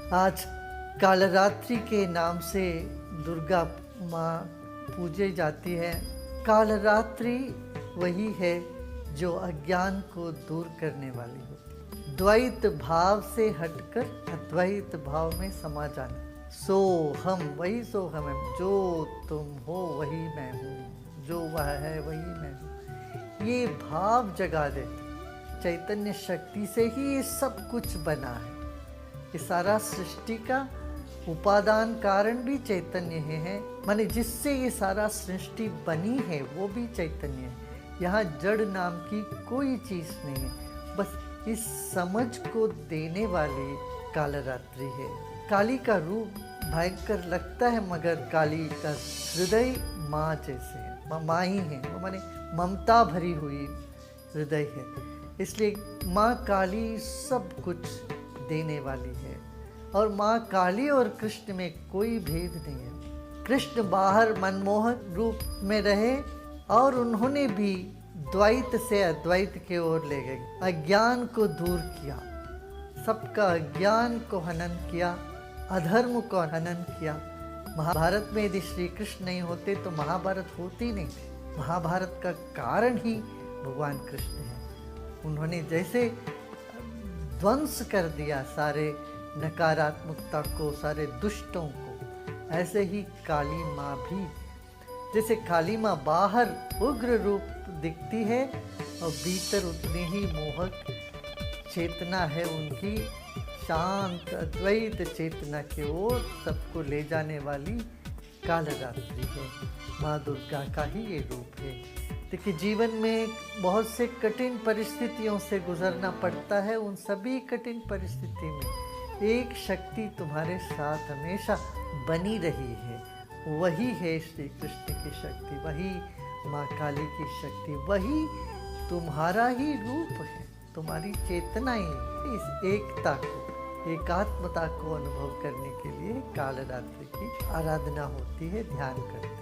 आज कालरात्रि के नाम से दुर्गा माँ पूजे जाती है। कालरात्रि वही है जो अज्ञान को दूर करने वाली होती है। द्वैत भाव से हटकर अद्वैत भाव में समा जाना। सो हम वही सो हम है, जो तुम हो वही मैं हूँ, जो वह है वही मैं हूँ। ये भाव जगा देते। चैतन्य शक्ति से ही ये सब कुछ बना है। ये सारा सृष्टि का उपादान कारण भी चैतन्य है, माने जिससे ये सारा सृष्टि बनी है वो भी चैतन्य है। यहाँ जड़ नाम की कोई चीज नहीं है, बस इस समझ को देने वाली कालरात्रि है। काली का रूप भयंकर लगता है, मगर काली का हृदय माँ जैसे है, माँ ही है, वो माने ममता भरी हुई हृदय है। इसलिए माँ काली सब कुछ देने वाली है। और माँ काली और कृष्ण में कोई भेद नहीं है। कृष्ण बाहर मनमोहक रूप में रहे और उन्होंने भी द्वैत से अद्वैत की ओर ले गए, अज्ञान को दूर किया, सबका अज्ञान को हनन किया, अधर्म को हनन किया। महाभारत में यदि श्री कृष्ण नहीं होते तो महाभारत होती नहीं थी। महाभारत का कारण ही भगवान कृष्ण है। उन्होंने जैसे ध्वंस कर दिया सारे नकारात्मकता को, सारे दुष्टों को, ऐसे ही काली माँ भी। जैसे काली माँ बाहर उग्र रूप दिखती है और भीतर उतनी ही मोहक चेतना है उनकी, शांत अद्वैत चेतना की ओर सबको ले जाने वाली कालरात्रि है। माँ दुर्गा का ही ये रूप है। देखिए, जीवन में बहुत से कठिन परिस्थितियों से गुजरना पड़ता है। उन सभी कठिन परिस्थिति में एक शक्ति तुम्हारे साथ हमेशा बनी रही है, वही है श्री कृष्ण की शक्ति, वही माँ काली की शक्ति, वही तुम्हारा ही रूप है, तुम्हारी चेतना ही। इस एकता को, एकात्मता को अनुभव करने के लिए कालरात्रि की आराधना होती है, ध्यान करते हैं।